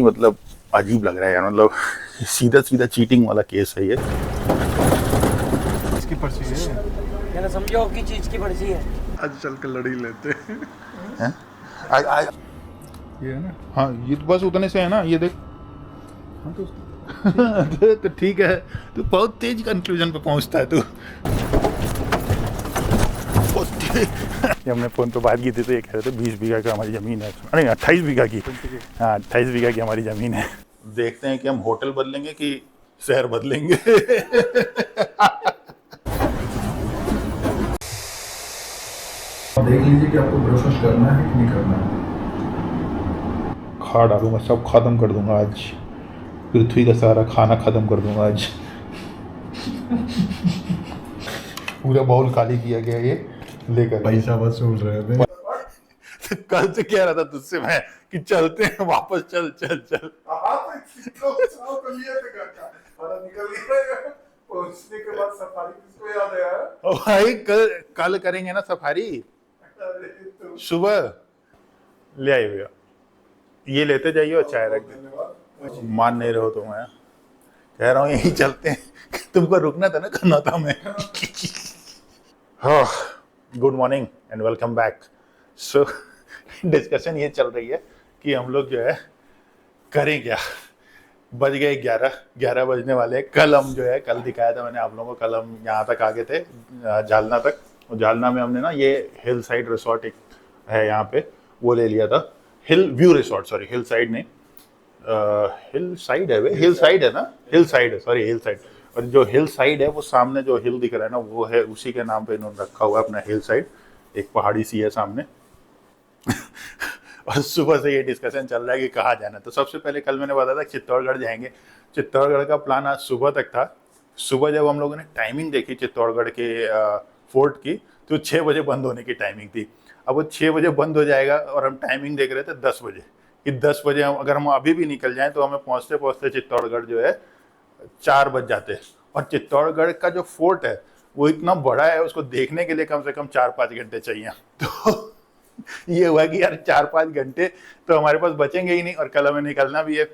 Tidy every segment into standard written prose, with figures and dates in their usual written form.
मतलब अजीब लग रहा है यार, मतलब सीधा सीधा चीटिंग वाला केस है ये। इसकी पर्ची है क्या समझो की चीज की पर्ची है। आज चल के लड़ी लेते हैं आज ये है ना। हाँ ये तो बस उतने से है ना, ये देख। हाँ तो तो ठीक है, तू बहुत तेज कंक्लूजन पे पहुंचता है तू। ये हमने फोन पे बात की थी तो ये कह रहे थे 20 बीघा का हमारी ज़मीन है, अरे 28 बीघा की। हाँ 28 बीघा की हमारी ज़मीन है। देखते हैं कि हम होटल बदलेंगे कि शहर बदलेंगे। देख लीजिए कि आपको ब्रेकफास्ट करना है कि नहीं करना है। खा डालूंगा, सब खत्म कर दूंगा आज, पृथ्वी का सारा खाना खत्म कर दूंगा आज। पूरा बाउल खाली किया गया ये लेकर। पैसा वसूल रहे थे। कल से कह रहा था तुझसे मैं कि चलते हैं वापस, चल चल चल। पहुंचने के बाद सफारी किसको याद आया? ओ भाई कल करेंगे ना सफारी, सुबह ले आइए भैया, ये लेते जाइए और चाय रख दे। मान नहीं रहो तुम, मैं कह रहा हूँ यही चलते हैं। तुमको रुकना था ना, करना था मैं। हाँ, good morning and welcome back. So discussion ये चल रही है कि हम लोग जो है करें क्या। बज गए 11 बजने वाले। कल हम जो है, कल दिखाया था मैंने आप लोगों को, कल हम यहाँ तक आ गए थे, जालना तक। और जालना में हमने ना ये हिल साइड रिसोर्ट एक है यहाँ पे, वो ले लिया था। हिल view resort, sorry hill side नहीं, हिल साइड है वे, हिल साइड है ना, हिल साइड है, सॉरी हिल साइड। और जो हिल साइड है वो सामने जो हिल दिख रहा है ना, वो है उसी के नाम पे इन्होंने रखा हुआ है अपना हिल साइड। एक पहाड़ी सी है सामने। और सुबह से ये डिस्कशन चल रहा है कि कहाँ जाना। तो सबसे पहले कल मैंने बताया था चित्तौड़गढ़ जाएंगे। चित्तौड़गढ़ का प्लान आज सुबह तक था। सुबह जब हम लोगों ने टाइमिंग देखी चित्तौड़गढ़ के फोर्ट की, तो 6 बजे बंद होने की टाइमिंग थी। अब वो 6 बजे बंद हो जाएगा और हम टाइमिंग देख रहे थे 10 बजे कि 10 बजे अगर हम अभी भी निकल जाएं तो हमें पहुँचते पहुँचते चित्तौड़गढ़ जो है 4 बज जाते। और चित्तौड़गढ़ का जो फोर्ट है वो इतना बड़ा है, उसको देखने के लिए कम से कम 4-5 घंटे चाहिए। तो ये हुआ कि यार 4-5 घंटे तो हमारे पास बचेंगे ही नहीं, और कल हमें निकलना भी है।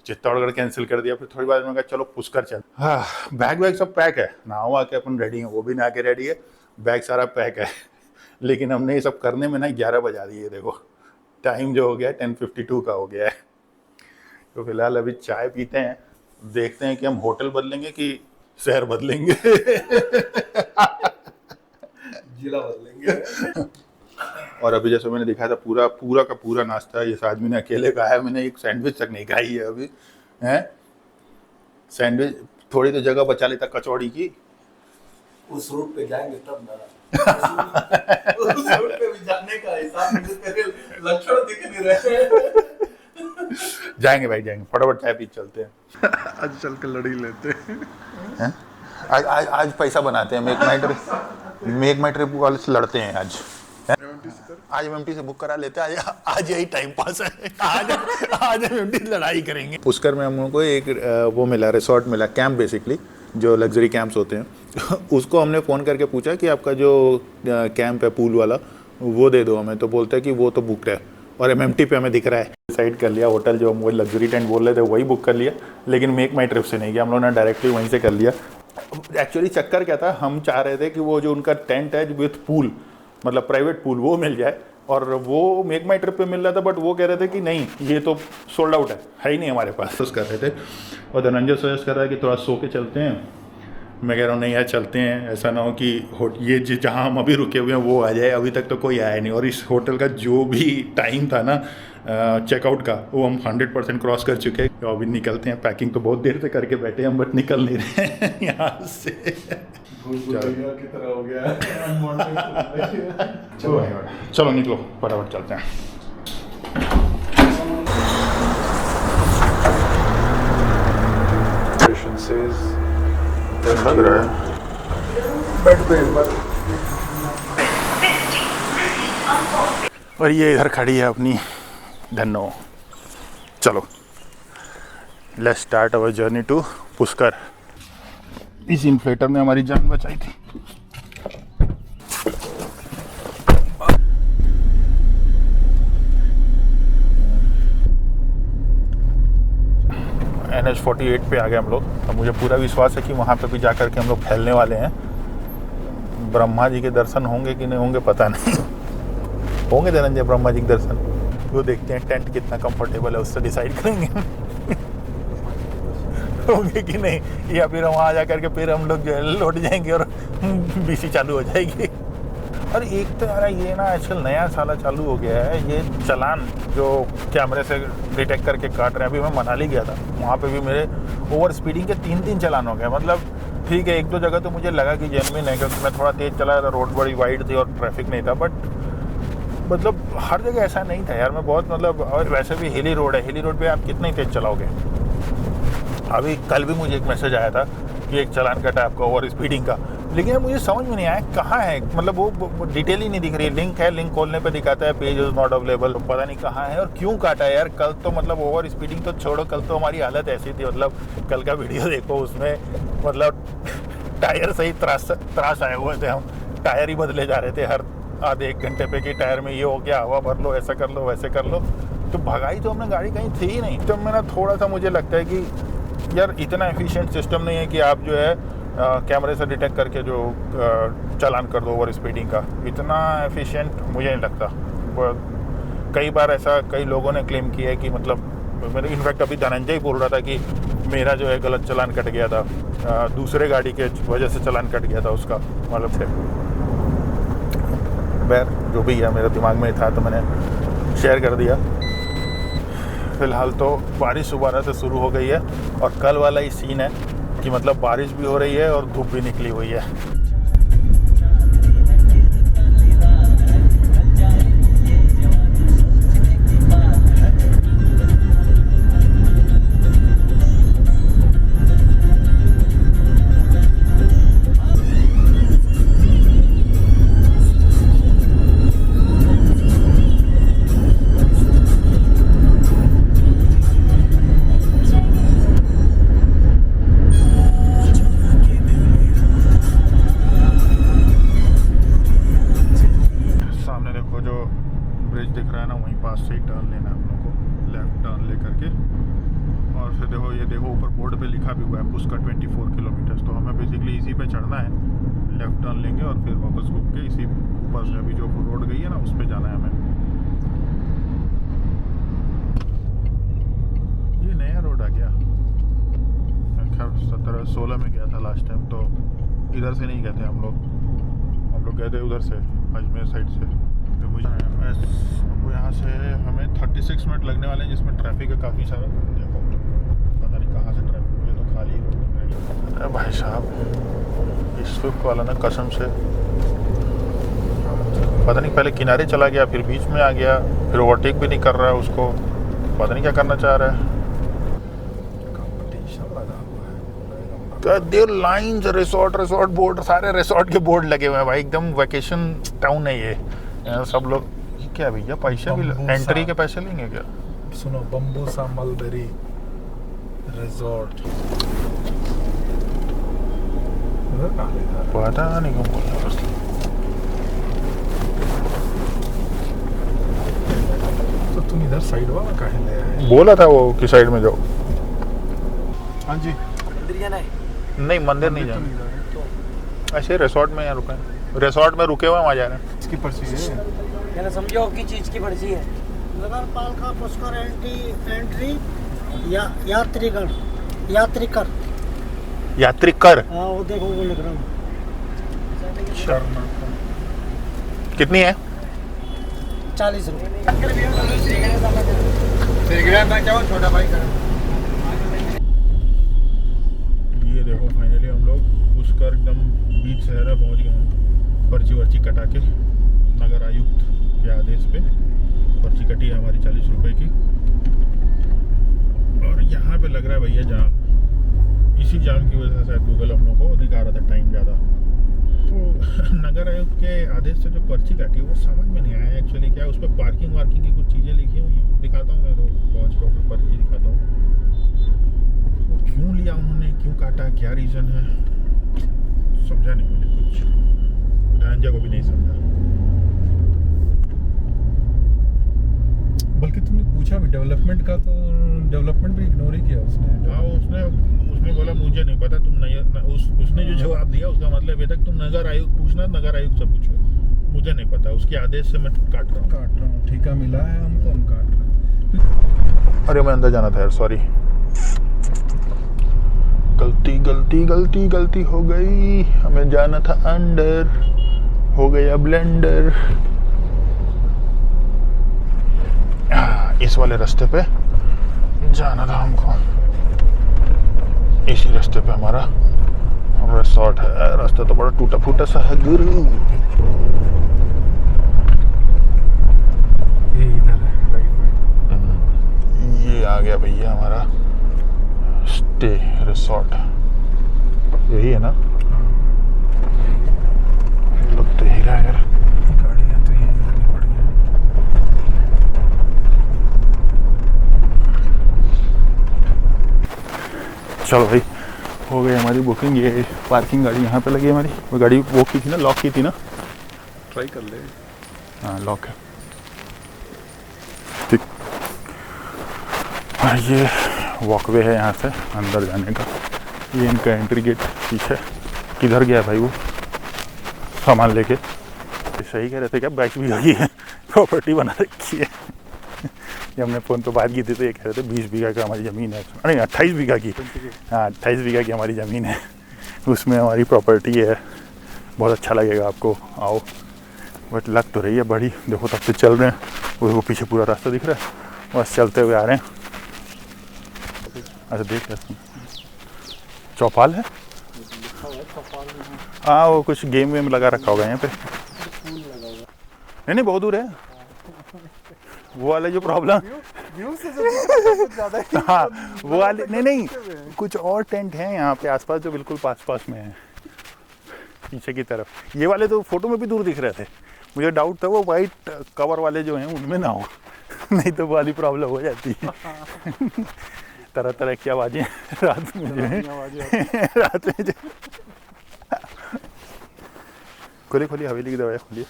चित्तौड़गढ़ कैंसिल कर दिया। फिर थोड़ी बार में कहा चलो पुष्कर चल। हाँ, बैग वैग सब पैक है, नहा के अपन रेडी हैं, वो भी नहा के रेडी है, बैग सारा पैक है। लेकिन हमने ये सब करने में ना 11 बजा दिए। देखो टाइम जो हो गया 10:52 का हो गया है। तो फिलहाल अभी चाय पीते हैं, देखते हैं कि हम होटल बदलेंगे कि शहर बदलेंगे। जिला बदलेंगे। और अभी जैसे मैंने दिखाया था पूरा का पूरा नाश्ता ये आदमी ने अकेले खाया। मैंने एक सैंडविच तक नहीं खाई है अभी। हैं सैंडविच, थोड़ी तो जगह बचा लेता कचौड़ी की। उस रूट पे जाएंगे तब ना। उस रूट पे भी जाने का हिसाब मुझे तेरे लक्षण दिख नहीं रहे। जाएंगे भाई जाएंगे, फटाफट चाय पी चलते हैं। आज चल के लड़ी लेते हैं। आज पैसा बनाते हैं। मेक माई ट्रिप वाले से लड़ते हैं आज। आज एमएमटी से बुक करा लेते हैं। आज यही टाइम पास है। आज एमएमटी से लड़ाई करेंगे। पुष्कर में हम लोगों को एक वो मिला, रिसोर्ट मिला, कैंप बेसिकली, जो लग्जरी कैंप्स होते हैं। उसको हमने फ़ोन करके पूछा कि आपका जो कैंप है पूल वाला वो दे दो हमें। तो बोलता है कि वो तो बुकड है, और एमएमटी पे हमें दिख रहा है। डिसाइड कर लिया होटल जो हम वो लग्जरी टेंट बोल रहे थे वही बुक कर लिया, लेकिन मेक माई ट्रिप से नहीं किया, हम लोगों ने डायरेक्टली वहीं से कर लिया। एक्चुअली चक्कर क्या था, हम चाह रहे थे कि वो जो उनका टेंट है विथ पूल, मतलब प्राइवेट पूल, वो मिल जाए। और वो मेक माई ट्रिप पे मिल रहा था, बट वो कह रहे थे कि नहीं ये तो सोल्ड आउट है ही नहीं हमारे पास। कर रहे थे, और धनंजय सजेस्ट कर रहा है कि थोड़ा सो के चलते हैं। मैं कह रहा हूँ नहीं यार चलते हैं, ऐसा ना हो कि ये जहाँ हम अभी रुके हुए हैं वो आ जाए। अभी तक तो कोई आया नहीं, और इस होटल का जो भी टाइम था ना चेकआउट का, वो हम 100% क्रॉस कर चुके हैं। तो अभी निकलते हैं। पैकिंग तो बहुत देर से करके बैठे हैं हम, बट निकल नहीं रहे हैं यहाँ से। की तरह हो गया। चलो निकलो फटाफट चलते हैं। लग रहा है बेड पे एक बार। और ये इधर खड़ी है अपनी धन्नो। चलो let's start our journey to Pushkar. इस इन्फ्लेटर ने हमारी जान बचाई थी। NH-48 पे आ गए हम लोग। अब मुझे पूरा विश्वास है कि वहाँ पे भी जा कर के हम लोग फैलने वाले हैं। ब्रह्मा जी के दर्शन होंगे कि नहीं होंगे पता नहीं। होंगे धनंजय ब्रह्मा जी के दर्शन, वो देखते हैं टेंट कितना कंफर्टेबल है, उससे डिसाइड करेंगे होंगे कि नहीं, या फिर वहाँ जा करके फिर हम लोग जो है लौट जाएंगे और BC चालू हो जाएगी। और एक तो यार ये ना आजकल नया साला चालू हो गया है, ये चलान जो कैमरे से डिटेक्ट करके काट रहे हैं। अभी मैं मनाली गया था, वहाँ पे भी मेरे ओवर स्पीडिंग के 3 चलान हो गए। मतलब ठीक है, 1-2 जगह तो मुझे लगा कि जेन्युइन है, क्योंकि मैं थोड़ा तेज़ चलाया था, रोड बड़ी वाइड थी और ट्रैफिक नहीं था। बट मतलब हर जगह ऐसा नहीं था यार। मैं बहुत मतलब, और वैसे भी हिली रोड है, हिली रोड पे आप कितना ही तेज़ चलाओगे। अभी कल भी मुझे एक मैसेज आया था कि एक चालान कटा है आपका ओवर स्पीडिंग का, लेकिन यार मुझे समझ में नहीं आया कहाँ है। मतलब वो डिटेल ही नहीं दिख रही है। लिंक है, लिंक खोलने पे दिखाता है पेज इज़ नॉट अवेलेबल, पता नहीं कहाँ है और क्यों काटा है यार। कल तो मतलब ओवर स्पीडिंग तो छोड़ो, कल तो हमारी हालत ऐसी थी, मतलब कल का वीडियो देखो, उसमें मतलब टायर से ही त्रास आए हुए थे हम। टायर ही बदले जा रहे थे हर आधे 1 घंटे पे कि टायर में ये हो गया, हवा भर लो, ऐसा कर लो, वैसे कर लो। तो भगाई तो हमने गाड़ी कहीं थी ही नहीं। तो मैं ना थोड़ा सा मुझे लगता है कि यार इतना एफिशिएंट सिस्टम नहीं है कि आप जो है कैमरे से डिटेक्ट करके जो चालान कर दो ओवर स्पीडिंग का। इतना एफिशिएंट मुझे नहीं लगता। कई बार ऐसा कई लोगों ने क्लेम किया है कि मतलब मेरे इनफैक्ट अभी धनंजय बोल रहा था कि मेरा जो है गलत चालान कट गया था, दूसरे गाड़ी के वजह से चालान कट गया था उसका, मतलब से बैर जो भी है मेरे दिमाग में था तो मैंने शेयर कर दिया। फ़िलहाल तो बारिश दोबारा से शुरू हो गई है और कल वाला ही सीन है कि मतलब बारिश भी हो रही है और धूप भी निकली हुई है। उसका 24 किलोमीटर, तो हमें बेसिकली इसी पे चढ़ना है, लेफ्ट टर्न लेंगे और फिर वापस घूम के इसी ऊपर से अभी जो रोड गई है ना उस पे जाना है हमें। ये नया रोड आ गया, खैर 17-16 में गया था लास्ट टाइम, तो इधर से नहीं गए थे हम लोग गए थे उधर से अजमेर साइड से। तो मुझे यहाँ से हमें 36 मिनट लगने वाले हैं, जिसमें ट्रैफिक है काफ़ी सारा। देखो पता नहीं कहाँ से ट्रैफिक, मुझे तो खाली रोड। अरे भाई साहब इस स्विफ्ट वाला ना कसम से पता नहीं पहले किनारे चला गया, फिर बीच में आ गया, फिर ओवरटेक भी नहीं कर रहा है उसको, पता नहीं क्या करना चाह रहा है। देयर लाइन्स रिसोर्ट बोर्ड, सारे रिसोर्ट के बोर्ड लगे हुए हैं भाई, एकदम वैकेशन टाउन है ये। सब लोग क्या भैया पैसे भी एंट्री के पैसे लेंगे क्या? सुनो, बम्बूसा मलबेरी रिजॉर्ट पता नहीं क्यों बोल रहा है। तो तुम इधर साइड वाला काहे ले आए? बोला था वो कि साइड में जाओ। हाँ जी, मंदिर जाना है? नहीं मंदिर नहीं जाना, ऐसे रिसोर्ट में यहाँ रुके, रिसोर्ट में रुके हुए वहाँ जा रहे हैं। इसकी पर्ची है, यानी समझो कि चीज की पर्ची है। नगर पालिका पुष्कर एंट्री यात्रीगण यात्रिकर। हाँ वो देखो वो लिख रहा हूँ। कितनी है? 40 रुपये। ये देखो फाइनली हम लोग पुष्कर एकदम बीच शहर पहुँच गए हैं। पर्ची वर्ची कटा के नगर आयुक्त के आदेश पे पर्ची कटी है हमारी 40 रुपए की। और यहाँ पे लग रहा है भैया जाम, इसी जाम की वजह से शायद गूगल हम लोग को दिखा रहा था टाइम ज़्यादा। तो नगर आयुक्त के आदेश से जो पर्ची काटी वो समझ में नहीं आया एक्चुअली क्या, उस पर पार्किंग वार्किंग की कुछ चीज़ें लिखी हुई हैं, दिखाता हूँ मैं तो पहुँच के ऊपर पर्ची दिखाता हूँ। वो क्यों लिया उन्होंने, क्यों काटा, क्या रीज़न है समझा नहीं मुझे कुछ, ढांचा को भी नहीं समझा। बल्कि तुमने पूछा भी डेवलपमेंट का, तो डेवलपमेंट भी इग्नोर ही किया उसने। हाँ वो मुझे नहीं पता, तुम उसने जो जवाब दिया उसका मतलब ये था कि तुम नगर आयुक्त पूछना, नगर आयुक्त से पूछो, मुझे नहीं पता, उसके आदेश से मैं काट रहा हूँ। ठेका मिला है हमको, हम काट रहे हैं। अरे मैं अंदर जाना था यार, सॉरी। गलती हो गई, हमें जाना था अंदर, हो गया ब्लेंडर। इस वाले रास्ते पे जाना था हमको, इसी रास्ते पे हमारा रिसोर्ट है। रास्ता तो बड़ा टूटा फूटा सा है गुरु। ये इधर है राइट में। ये आ गया भैया हमारा स्टे रिसोर्ट, यही है ना? लग तो यही रहा है यार। गाड़ियाँ तो यहीं लगी पड़ी हैं। चलो भाई, हो गई हमारी बुकिंग। ये पार्किंग गाड़ी यहाँ पे लगी है हमारी। वो गाड़ी वो की थी ना, लॉक की थी ना? ट्राई कर ले। हाँ लॉक है, ठीक। और ये वॉकवे है यहाँ से अंदर जाने का। ये इनका एंट्री गेट पीछे। किधर गया भाई वो सामान लेके? सही कह रहे थे क्या 22 बीघा की प्रॉपर्टी बना रखी है? ये हमने फ़ोन पे बात की थी तो ये कह रहे थे 20 बीघा का हमारी ज़मीन है। नहीं 28 बीघा की, हाँ 28 बीघा की हमारी ज़मीन है, उसमें हमारी प्रॉपर्टी है। बहुत अच्छा लगेगा आपको, आओ। बट लग तो रही है बड़ी, देखो तब से चल रहे हैं। वो पीछे पूरा रास्ता दिख रहा है, बस चलते हुए आ रहे हैं। अच्छा देख रहे चौपाल है, हाँ वो कुछ गेम वेम लगा रखा होगा यहाँ पे। नहीं बहुत दूर है वो वाला जो प्रॉब्लम। हाँ वो वाले नहीं कुछ और टेंट हैं यहाँ पे आसपास जो बिल्कुल पास में है पीछे की तरफ। ये वाले तो फोटो में भी दूर दिख रहे थे, मुझे डाउट था वो वाइट कवर वाले जो हैं उनमें ना हो, नहीं तो वो वाली प्रॉब्लम हो जाती है। तरह तरह की आवाज़ें रात में जो है, रात में जो खोली हवेली की दरवाजा खोलिए,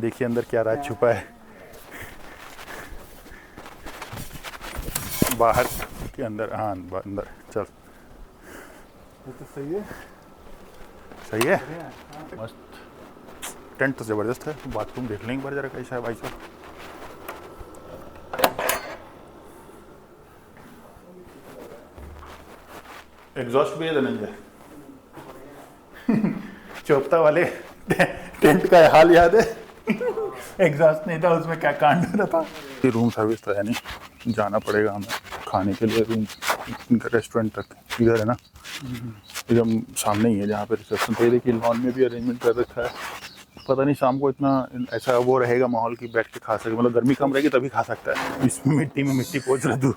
देखिए अंदर क्या राज छुपा है। बाहर के अंदर, हाँ अंदर चल। तो सही है, सही है, मस्त। टेंट तो ज़बरदस्त है। बाथरूम देख लें एक बार जरा कैसा है भाई साहब। एग्जॉस्ट भी है धनंजय। चोपता वाले टेंट का हाल याद है? एग्जॉस्ट नहीं था, उसमें क्या कांड हो रहा था। ये रूम सर्विस तो है नहीं, जाना पड़ेगा हमें खाने के लिए। रूम इनका रेस्टोरेंट तक इधर है ना, एकदम सामने ही है जहाँ पे रिसेप्शन। तो ये देखिए लॉन में भी अरेंजमेंट कर रखा है। पता नहीं शाम को इतना ऐसा वो रहेगा माहौल की बैठ के खा सके, मतलब गर्मी कम रहेगी तभी खा सकता है। इसमें मिट्टी में मिट्टी पोंछ रहा तू।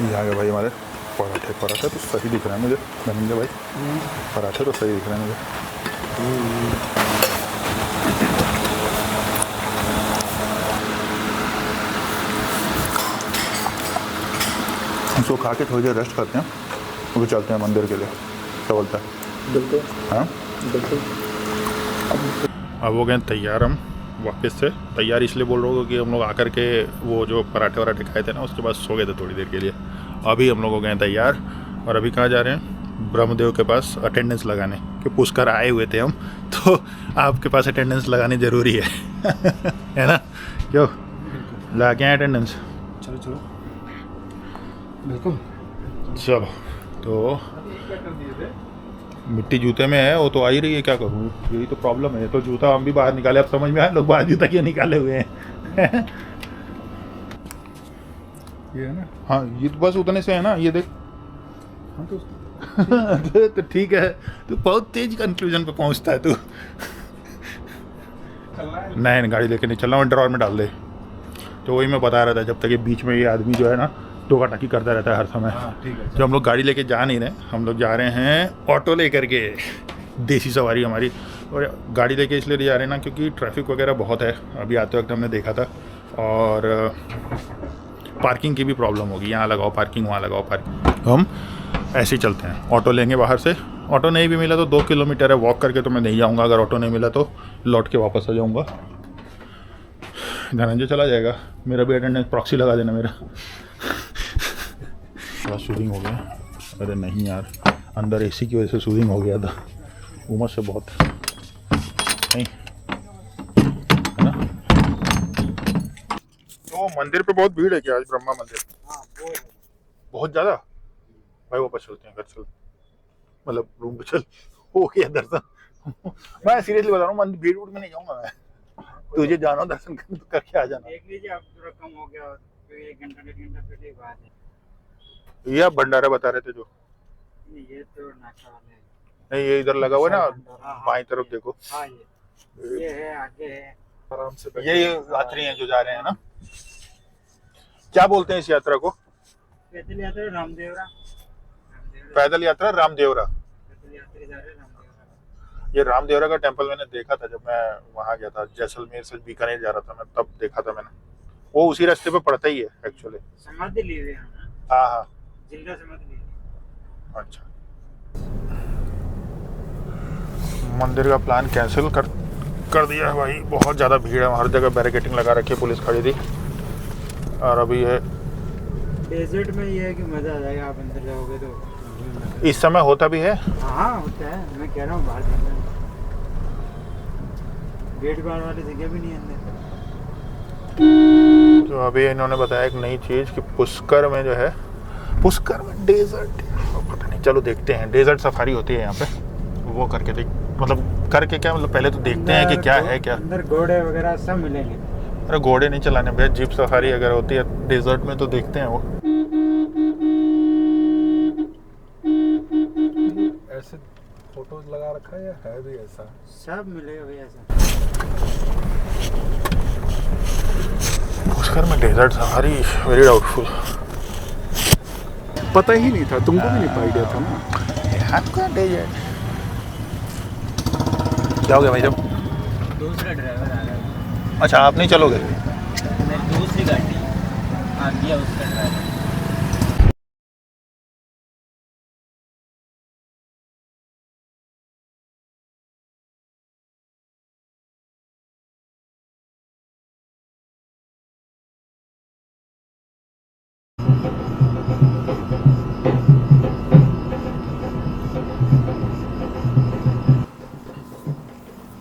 ये आ गया भाई हमारे पराठे तो सही दिख रहा है मुझे धनंजय भाई। पराठे तो सही दिख रहे हैं मुझे। इसको खा के थोड़ी देर रेस्ट करते हैं, फिर चलते हैं मंदिर के लिए। क्या बोलता है? बिल्कुल हाँ बिल्कुल। अब हो गए तैयार हम वापस से। तैयार इसलिए बोल रहा हूँ कि हम लोग आकर के वो जो पराठे वराठे खाए थे ना, उसके बाद सो गए थे थोड़ी देर के लिए। अभी हम लोग हो गए तैयार और अभी कहाँ जा रहे हैं? ब्रह्मदेव के पास अटेंडेंस लगाने कि पुष्कर आए हुए थे हम, तो आपके पास अटेंडेंस लगानी ज़रूरी है। है ना? क्यों ला के आए अटेंडेंस? चलो बिल्कुल। चलो तो मिट्टी जूते में है, वो तो आ ही रही है, क्या करूँ? यही तो प्रॉब्लम है। तो जूता हम भी बाहर निकाले, अब समझ में आया लोग बाहर जूता क्यों निकाले हुए हैं। ये है ना, हाँ ये तो बस उतने से है ना, ये देख। हाँ तो तो ठीक है, तू बहुत तेज कंक्लूजन पे पहुंचता है तू। नहीं गाड़ी लेके नहीं चलना, मैं ड्रॉर में डाल दे। तो वही मैं बता रहा था, जब तक ये बीच में ये आदमी जो है ना टोका-टाकी करता रहता है हर समय। ठीक है। जो हम लोग गाड़ी लेके जा नहीं रहे, हम लोग जा रहे हैं ऑटो लेकर के, देसी सवारी हमारी। और गाड़ी लेके इसलिए जा रहे हैं ना क्योंकि ट्रैफिक वगैरह बहुत है, अभी आते वक्त हमने देखा था। और पार्किंग की भी प्रॉब्लम होगी, यहाँ लगाओ पार्किंग, वहाँ लगाओ पार्किंग। हम ऐसे ही चलते हैं, ऑटो लेंगे बाहर से। ऑटो नहीं भी मिला तो 2 किलोमीटर है, वॉक करके तो मैं नहीं जाऊँगा। अगर ऑटो नहीं मिला तो लौट के वापस आ जाऊँगा। धनंजय चला जाएगा, मेरा भी अटेंडेंस प्रॉक्सी लगा देना मेरा। थोड़ा सूदिंग हो गया। अरे नहीं यार, अंदर एसी की वजह से सूदिंग हो गया था, उमस से बहुत नहीं है ना। तो मंदिर पे बहुत भीड़ है क्या आज? ब्रह्मा मंदिर बहुत ज़्यादा। भाई वापस चलते हैं, घर चल, मतलब रूम पे चल, हो गया दर्शन। मैं सीरियसली बता रहा हूँ, मंदिर भीड़ में नहीं जाऊँगा मैं, तुझे जाना दर्शन करके आ जाना। देख लीजिए आप, थोड़ा कम हो गया तो 1 घंटा 1.5 घंटा पहले की बात है। ये आप भंडारा बता रहे थे जो? ये तो नाका वाले हैं। नहीं, ये इधर लगा हुआ है ना, हाँ, बाएं तरफ देखो। हाँ ये है, आगे है। आराम से ये यात्री हैं जो जा रहे हैं ना। क्या बोलते हैं इस यात्रा को? पैदल यात्रा रामदेवरा। पैदल यात्रा रामदेवरा। पैदल यात्री जा रहे हैं रामदेवरा। ये रामदेवरा का टेम्पल मैंने देखा था जब मैं वहाँ गया था, जैसलमेर से बीकानेर जा रहा था मैं, तब देखा था मैंने। वो उसी रास्ते पे पड़ता ही है एक्चुअली। समाधि ली हुई है। हाँ हाँ, जिंदा समाधि ली हुई। अच्छा। मंदिर का प्लान कैंसिल कर दिया है भाई, बहुत ज़्यादा भीड़ है, हर जगह बैरिकेटिंग लगा रखी है, पुलिस खड़ी थी। और अभी है डेजर्ट में ये है कि मज़ा आ जाएगा, आप अंदर जाओगे तो। इस समय होता भी है। हाँ होता है, मैं कह रहा हूँ बाहर जाना। भीड़ भाड़ वाली जगह भी नहीं है अंदर। तो अभी इन्होंने बताया एक नई चीज़ कि पुष्कर में जो है, पुष्कर में डेजर्ट, पता नहीं, चलो देखते हैं। डेजर्ट सफारी होती है यहाँ पे, वो करके देख, मतलब करके क्या, मतलब पहले तो देखते हैं कि क्या है क्या। अंदर घोड़े वगैरह सब मिलेंगे। अरे घोड़े नहीं चलाने भैया, जीप सफारी अगर होती है डेजर्ट में तो देखते हैं वो। ऐसे फोटोज लगा रखा है या है भी ऐसा? सब मिलेगा भैया ऐसा। पुष्कर में डेजर्ट सफारी, वेरी डाउटफुल। पता ही नहीं था, तुमको भी नहीं आइडिया था ना। आपका डेजर्ट क्या हो गया भाई? जब दूसरा ड्राइवर आ रहा है। अच्छा, आप नहीं चलोगे? मैं दूसरी गाड़ी आ गया उसका ड्राइवर।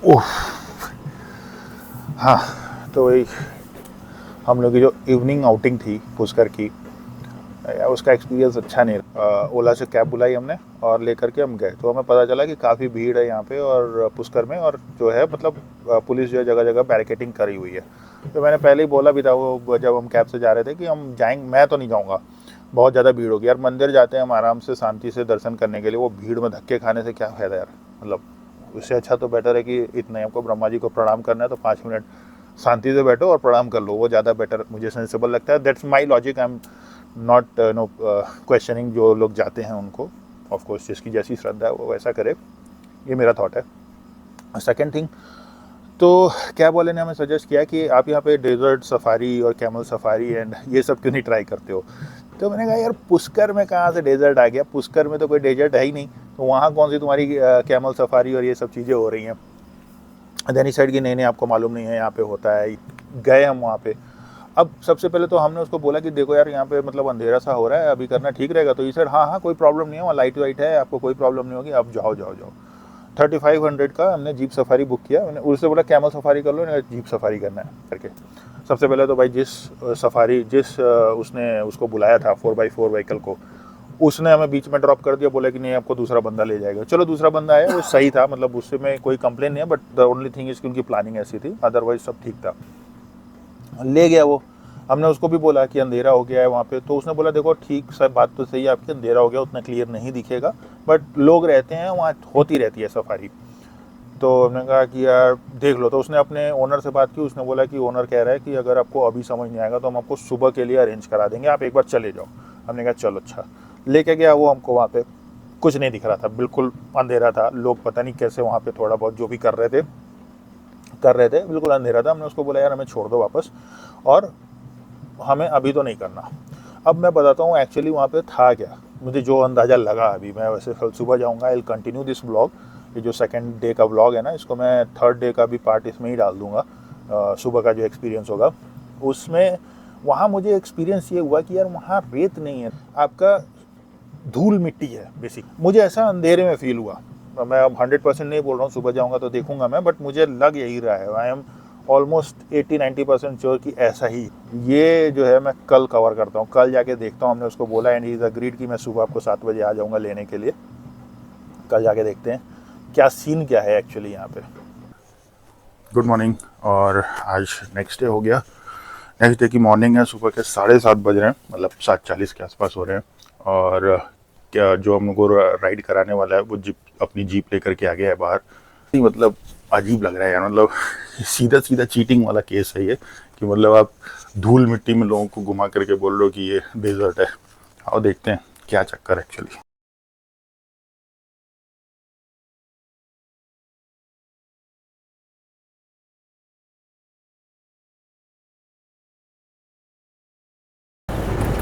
ओह हाँ, तो वही हम लोग की जो इवनिंग आउटिंग थी पुष्कर की, उसका एक्सपीरियंस अच्छा नहीं रहा। ओला से कैब बुलाई हमने और लेकर के हम गए, तो हमें पता चला कि काफ़ी भीड़ है यहाँ पे और पुष्कर में, और जो है मतलब पुलिस जो है जगह जगह बैरिकेटिंग करी हुई है। तो मैंने पहले ही बोला भी था वो, जब हम कैब से जा रहे थे, कि हम जाएंगे, मैं तो नहीं जाऊँगा, बहुत ज़्यादा भीड़ होगी यार। मंदिर जाते हैं हम आराम से शांति से दर्शन करने के लिए, वो भीड़ में धक्के खाने से क्या फ़ायदा यार। मतलब उससे अच्छा तो बेटर है कि इतना आपको ब्रह्मा जी को प्रणाम करना है तो 5 मिनट शांति से बैठो और प्रणाम कर लो, वो ज़्यादा बेटर मुझे सेंसिबल लगता है। That's my logic, I am not know questioning जो लोग जाते हैं उनको। ऑफ कोर्स जिसकी जैसी श्रद्धा है वो वैसा करे, ये मेरा थॉट है। सेकंड थिंग, तो कैब वाले ने हमें सजेस्ट किया कि आप यहाँ पे डेजर्ट सफारी और कैमल सफारी एंड ये सब क्यों नहीं ट्राई करते हो। तो मैंने कहा यार पुष्कर में कहाँ से डेजर्ट आ गया, पुष्कर में तो कोई डेजर्ट है ही नहीं, तो वहाँ कौन सी तुम्हारी कैमल सफारी और ये सब चीज़ें हो रही हैं। देनी साइड की नहीं आपको मालूम नहीं है यहाँ पे होता है। गए हम वहाँ पे, अब सबसे पहले तो हमने उसको बोला कि देखो यार यहाँ पे मतलब अंधेरा सा हो रहा है, अभी करना ठीक रहेगा। तो ये सर हाँ कोई प्रॉब्लम नहीं है, वहाँ लाइट वाइट है, आपको कोई प्रॉब्लम नहीं होगी, आप जाओ जाओ जाओ। 3500 का हमने जीप सफारी बुक किया। मैंने उससे बोला कैमल सफारी कर लो, जीप सफारी करना है करके। सबसे पहले तो भाई जिस उसने उसको बुलाया था 4x4 व्हीकल को, उसने हमें बीच में ड्रॉप कर दिया, बोला कि नहीं आपको दूसरा बंदा ले जाएगा। चलो दूसरा बंदा आया, वो सही था, मतलब उससे में कोई कंप्लेन नहीं है, but the only thing is कि उनकी प्लानिंग ऐसी थी, अदरवाइज सब ठीक था। ले गया वो, हमने उसको भी बोला कि अंधेरा हो गया है वहाँ पे, तो उसने बोला देखो ठीक सब बात तो सही है आपकी, अंधेरा हो गया, उतना क्लियर नहीं दिखेगा, बट लोग रहते हैं वहाँ, होती रहती है सफारी। तो हमने कहा कि यार देख लो। तो उसने अपने ओनर से बात की, उसने बोला कि ओनर कह रहा है कि अगर आपको अभी समझ नहीं आएगा तो हम आपको सुबह के लिए अरेंज करा देंगे, आप एक बार चले जाओ। हमने कहा चलो अच्छा। लेके गया वो हमको, वहाँ पे कुछ नहीं दिख रहा था, बिल्कुल अंधेरा था। लोग पता नहीं कैसे वहाँ पे थोड़ा बहुत जो भी कर रहे थे, बिल्कुल अंधेरा था। हमने उसको बोला यार हमें छोड़ दो वापस, और हमें अभी तो नहीं करना। अब मैं बताता हूँ एक्चुअली वहाँ पे था क्या, मुझे जो अंदाज़ा लगा। अभी मैं वैसे कल सुबह जाऊँगा, I will continue this blog. ये जो सेकंड डे का व्लॉग है ना, इसको मैं थर्ड डे का भी पार्ट इसमें ही डाल दूँगा। सुबह का जो एक्सपीरियंस होगा उसमें वहाँ मुझे एक्सपीरियंस ये हुआ कि यार वहाँ रेत नहीं है, आपका धूल मिट्टी है बेसिक। मुझे ऐसा अंधेरे में फील हुआ। मैं अब 100% नहीं बोल रहा हूँ, सुबह जाऊँगा तो देखूंगा मैं, बट मुझे लग यही रहा है। आई एम ऑलमोस्ट 80-90% श्योर कि ऐसा ही ये जो है मैं कल कवर करता हूँ, कल जाके देखता हूँ। हमने उसको बोला एंड ही इज़ अग्रीड कि मैं सुबह आपको 7 बजे आ जाऊँगा लेने के लिए। कल जाके देखते हैं क्या सीन क्या है एक्चुअली यहाँ पे। गुड मॉर्निंग, और आज नेक्स्ट डे हो गया। नेक्स्ट डे की मॉर्निंग है, सुबह के 7:30 बज रहे हैं, मतलब 7:40 के आसपास हो रहे हैं। और क्या जो हम लोग को राइड कराने वाला है वो अपनी जीप लेकर के आ गया है बाहर। मतलब अजीब लग रहा है यार, मतलब सीधा सीधा चीटिंग वाला केस है ये, कि मतलब आप धूल मिट्टी में लोगों को घुमा करके बोल रहे हो कि ये डेजर्ट है। आओ देखते हैं क्या चक्कर एक्चुअली।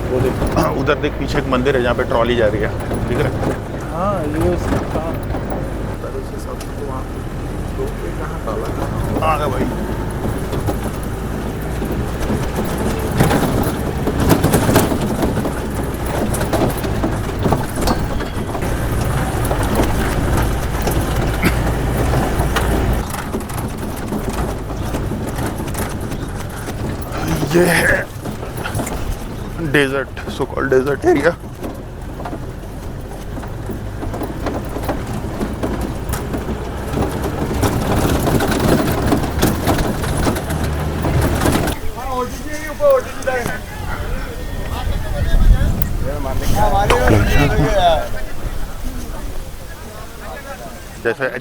वो देख, उधर देख पीछे एक मंदिर है जहाँ पे ट्रॉली जा रही है, दिख रहा है? हाँ, ये उसका आ गया भाई। ये है desert, so called desert area.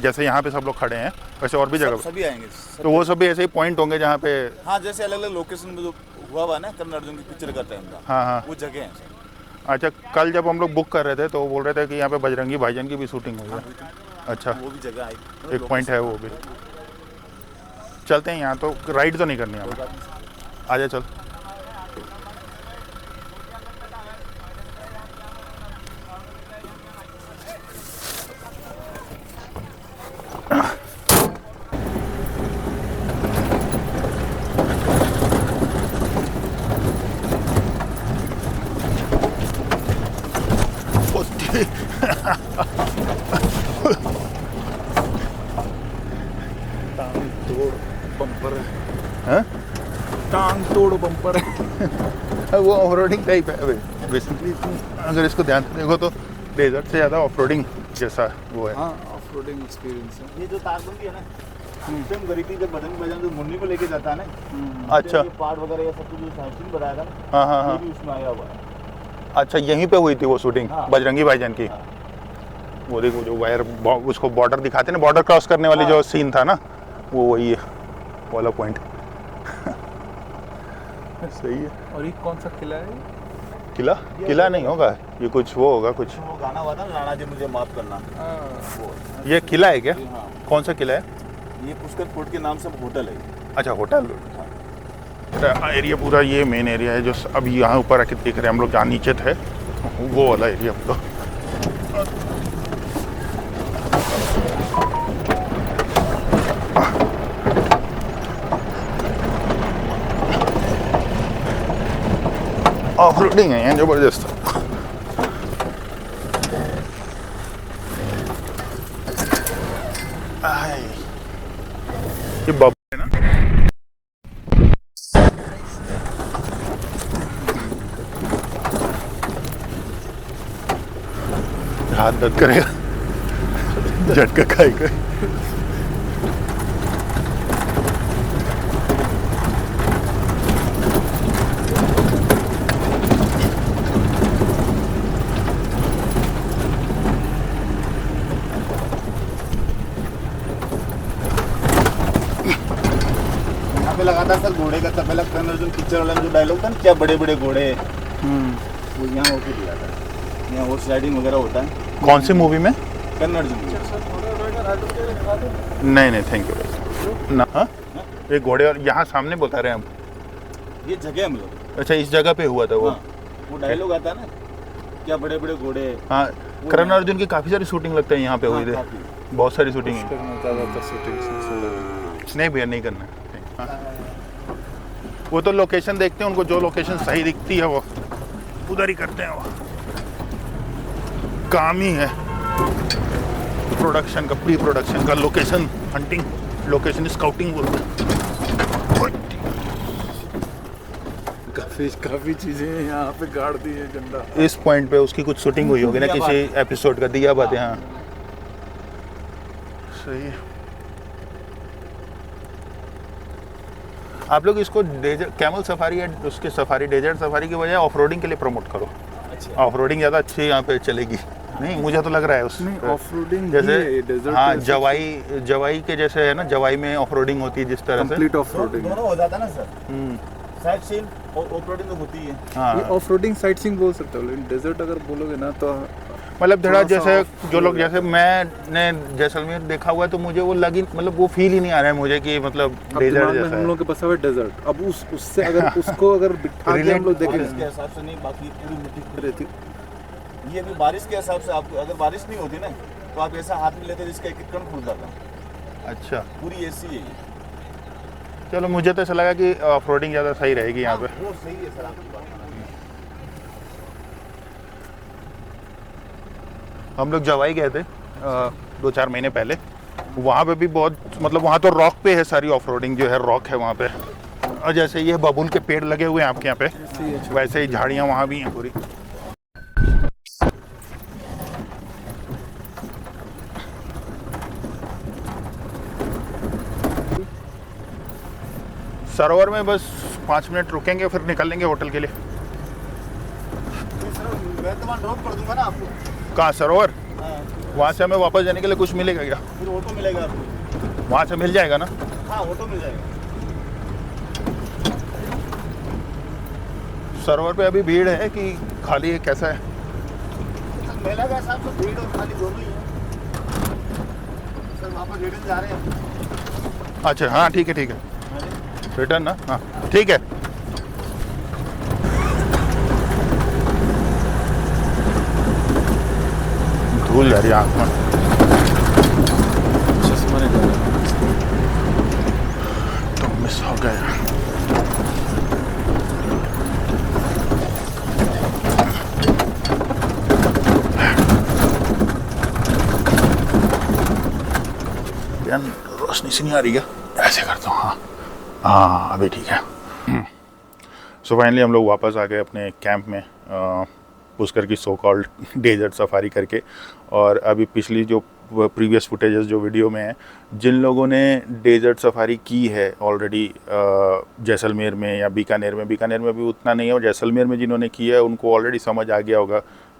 जैसे यहाँ पे सब लोग खड़े हैं वैसे और भी जगह सभी आएंगे। तो वो सभी ऐसे ही पॉइंट होंगे जहाँ पे। हाँ, जैसे अलग अलग लोकेशन में जो हुआ हुआ ना कर्ण अर्जुन की पिक्चर का टाइम का, हाँ हाँ। वो जगह है। अच्छा, कल जब हम लोग बुक कर रहे थे तो वो बोल रहे थे कि यहाँ पे बजरंगी भाईजान की भी शूटिंग हुई है। अच्छा, वो भी जगह आई, एक पॉइंट है वो भी। चलते हैं, यहाँ तो राइड तो नहीं करनी हमें। आजा चल। टांग तोड़ बम्पर है। वो ऑफरोडिंग टाइप है बेसिकली। अगर इसको ध्यान से देखो तो डेजर्ट से ज़्यादा ऑफरोडिंग जैसा वो है। हाँ, ऑफ रोडिंग एक्सपीरियंस है। ये जो तारबंदी है ना, एकदम गरीबी जब बदन वजन जो मुन्नी को लेके जाता है ना, अच्छा, ये पहाड़ वगैरह ये सब कुछ जो साइकिल बनाया था ना, हाँ हाँ ये हाँ। भी उसमें आया हुआ है। अच्छा, यहीं पे हुई थी वो शूटिंग हाँ। बजरंगी भाईजान की। हाँ। वो देखो जो वायर उसको बॉर्डर दिखाते ना, बॉर्डर क्रॉस करने वाली जो सीन था ना, वो वही है वाला पॉइंट। सही है। और ये कौन सा किला है? किला किला नहीं होगा ये, कुछ वो होगा कुछ। वो गाना हुआ था ना, राणा जी मुझे माफ करना, वो ये किला है क्या? हाँ, कौन सा किला है? ये पुष्कर फोर्ट के नाम से होटल है। अच्छा, होटल एरिया पूरा ये मेन एरिया है जो अभी यहाँ ऊपर आके देख रहे हैं हम लोग, जहाँ नीचे थे वो वाला एरिया पूरा। ऑफ रोडिंग है यहाँ जबरदस्त। ये बब है ना, हाथ दर्द करेगा, झटका खाएगा। यहाँ पे लगातार सर घोड़े का तबला, कर्ण अर्जुन पिक्चर वाला जो डायलॉग था ना, क्या बड़े बड़े घोड़े, वो यहाँ होके दिया था। यहाँ हॉर्स राइडिंग वगैरह होता है। कौन सी मूवी में? कर्ण अर्जुन। नहीं नहीं, थैंक यू ना। हाँ, एक घोड़े और यहाँ सामने बता रहे हैं हम। ये जगह हम लोग। अच्छा, इस जगह पे हुआ था वो। हाँ, वो डायलॉग आता है ना, क्या बड़े बड़े घोड़े। हाँ, कर्ण अर्जुन की काफी सारी शूटिंग लगता है यहाँ पे हुई थी, बहुत सारी शूटिंग है। नहीं भैया, नहीं करना है। हाँ। वो तो लोकेशन देखते हैं, उनको जो लोकेशन सही दिखती है वो उधर ही करते हैं। वो काम ही है प्रोडक्शन का, प्री प्रोडक्शन का, लोकेशन हंटिंग, लोकेशन स्काउटिंग बोलते हैं। काफी चीजें यहाँ पे गाड़ दी है झंडा। इस पॉइंट पे उसकी कुछ शूटिंग हुई होगी ना किसी एपिसोड का, दिया बात है। हाँ सही है। आप लोग इसको डेजर्ट कैमल सफारी है, उसके सफारी डेजर्ट सफारी की बजाय ऑफ रोडिंग के लिए प्रमोट करो। ऑफ रोडिंग ज़्यादा अच्छी यहाँ पे चलेगी। नहीं मुझे तो लग रहा है उसमें ऑफ रोडिंग जैसे डेजर्ट। हाँ जवाई के जैसे है ना, जवाई में ऑफ रोडिंग होती है जिस तरह से। कंप्लीट ऑफ रोडिंग दोनों हो जाता है ना सर, साइड सीन और ऑफ रोडिंग तो होती है। हाँ ऑफ रोडिंग साइट सीइंग बोल सकते हो, लेकिन डेजर्ट अगर बोलोगे ना तो मतलब थोड़ा थोड़ा सा जैसे off जो लोग, जैसे मैंने जैसलमेर देखा हुआ है तो मुझे वो लगी, मतलब वो फील ही नहीं आ रहा है मुझे कि मतलब अब डेजर्ट दिमाग में जैसा हम लोग के बसा हुआ डेजर्ट। अब उससे अगर उसको अगर बिठा के हम लोग बारिश के देखेंगे हिसाब से नहीं, बाकी पूरी मिट्टी रहती। ये भी बारिश के हिसाब से। आपको अगर बारिश नहीं होती ना तो आप ऐसा हाथ में लेते जिसका एक एक कण खुल जाता। है। अच्छा पूरी ऐसी है ये। चलो, मुझे तो ऐसा लगा कि ऑफ रोडिंग ज़्यादा सही रहेगी यहाँ पे। वो सही है सर आपकी बात। हम लोग जवाई गए थे 2-4 महीने पहले। वहाँ पे भी बहुत, मतलब वहाँ तो रॉक पे है सारी ऑफ रोडिंग जो है, रॉक है वहाँ पे। और जैसे ये बबूल के पेड़ लगे हुए हैं आपके यहाँ पे, वैसे ही झाड़ियाँ वहाँ भी हैं पूरी। सरोवर में बस 5 मिनट रुकेंगे, फिर निकल लेंगे होटल के लिए। मैं तो वहाँ ड्रॉप कर दूंगा ना आपको। कहाँ सरोवर? हाँ, वहाँ से हमें वापस जाने के लिए कुछ मिलेगा क्या? फिर ऑटो मिलेगा आपको। वहाँ से मिल जाएगा ना? हाँ ऑटो मिल जाएगा। सरोवर पे अभी भीड़ है कि खाली है, कैसा है? मेला का हिसाब से भीड़ और खाली दोनों ही है सर। वहाँ पर रिटर्न जा रहे हैं। अच्छा हाँ ठीक है रिटर्न ना, हाँ ठीक है। धूल जा रही है आँख में। तो मिस हो गया। यार रोशनी सी नहीं आ रही है, ऐसे करता हूँ। हाँ हाँ अभी ठीक है। सो फाइनली हम लोग वापस आ गए अपने कैंप में, पुष्कर की सो कॉल्ड डेजर्ट सफारी करके। और अभी पिछली जो प्रीवियस फुटेजेस जो वीडियो में है, जिन लोगों ने डेजर्ट सफारी की है ऑलरेडी जैसलमेर में या बीकानेर में भी उतना नहीं है, और जैसलमेर में जिन्होंने किया है उनको ऑलरेडी समझ आ गया होगा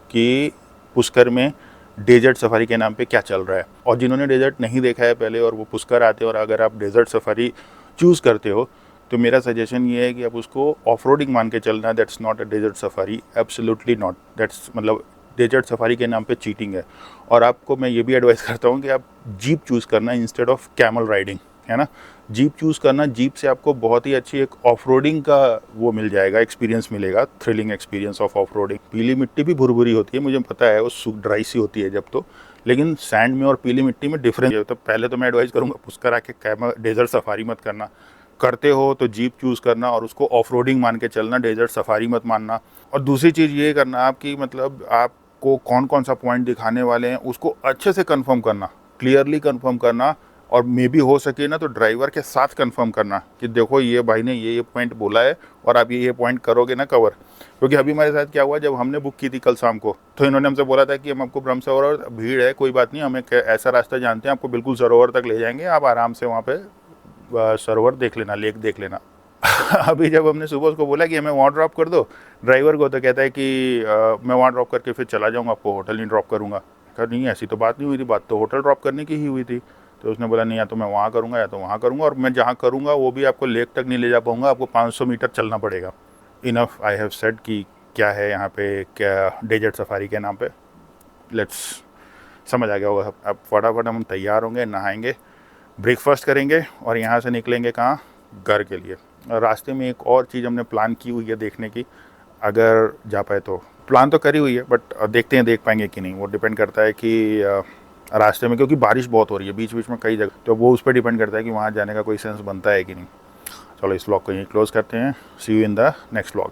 कि पुष्कर में डेजर्ट सफारी के नाम पे क्या चल रहा है। और जिन्होंने डेजर्ट नहीं देखा है पहले और वो पुष्कर आते हैं, और अगर आप डेजर्ट सफारी चूज़ करते हो तो मेरा सजेशन ये है कि आप उसको ऑफ रोडिंग मान के चलना। That's not a desert safari, absolutely not. That's मतलब डेजर्ट सफारी के नाम पे चीटिंग है। और आपको मैं ये भी एडवाइस करता हूँ कि आप जीप चूज़ करना इंस्टेड ऑफ कैमल राइडिंग, है ना। जीप चूज़ करना, जीप से आपको बहुत ही अच्छी एक ऑफ रोडिंग का वो मिल जाएगा, एक्सपीरियंस मिलेगा, thrilling experience of off roading. पीली मिट्टी भी भुरभुरी होती है, मुझे पता है, वो ड्राई सी होती है जब तो, लेकिन सैंड में और पीली मिट्टी में डिफरेंस है। तो पहले तो मैं एडवाइस करूँगा पुष्कर आके कैमल डेजर्ट सफारी मत करना। करते हो तो जीप चूज़ करना और उसको ऑफ रोडिंग मान के चलना, डेजर्ट सफारी मत मानना। और दूसरी चीज़ ये करना आपकी, मतलब आपको कौन कौन सा पॉइंट दिखाने वाले हैं उसको अच्छे से कंफर्म करना, क्लियरली कंफर्म करना। और मे भी हो सके ना तो ड्राइवर के साथ कंफर्म करना कि देखो ये भाई ने ये पॉइंट बोला है और आप ये पॉइंट करोगे ना कवर। क्योंकि अभी हमारे साथ क्या हुआ, जब हमने बुक की थी कल शाम को, तो इन्होंने हमसे बोला था कि हम आपको ब्रह्म सरोवर, भीड़ है कोई बात नहीं, हमें ऐसा रास्ता जानते हैं, आपको बिल्कुल सरोवर तक ले जाएंगे, आप आराम से वहाँ पे सरोवर देख लेना, लेक देख लेना। अभी जब हमने सुबह उसको बोला कि हमें वहाँ ड्रॉप कर दो ड्राइवर को, तो कहता है कि मैं वहाँ ड्रॉप करके फिर चला जाऊँगा, आपको होटल नहीं ड्रॉप करूँगा। कहा नहीं ऐसी तो बात नहीं हुई थी, बात तो होटल ड्रॉप करने की ही हुई थी। तो उसने बोला नहीं, या तो मैं वहाँ करूँगा या तो वहाँ करूँगा, और मैं जहाँ करूँगा वो भी आपको लेक तक नहीं ले जा पाऊँगा, आपको 500 मीटर चलना पड़ेगा। इनफ आई हैव सेड कि क्या है यहाँ पे, क्या डेजर्ट सफारी के नाम पे। लेट्स, समझ आ गया होगा। अब फटाफट हम तैयार होंगे, नहाएंगे, ब्रेकफास्ट करेंगे और यहाँ से निकलेंगे कहाँ, घर के लिए। रास्ते में एक और चीज़ हमने प्लान की हुई है देखने की, अगर जा पाए तो। प्लान तो करी हुई है बट देखते हैं देख पाएंगे कि नहीं, वो डिपेंड करता है कि रास्ते में, क्योंकि बारिश बहुत हो रही है बीच बीच में कई जगह, तो वो उस पर डिपेंड करता है कि वहाँ जाने का कोई सेंस बनता है कि नहीं। चलो इस व्लॉग को यहीं क्लोज करते हैं, see you in the next vlog.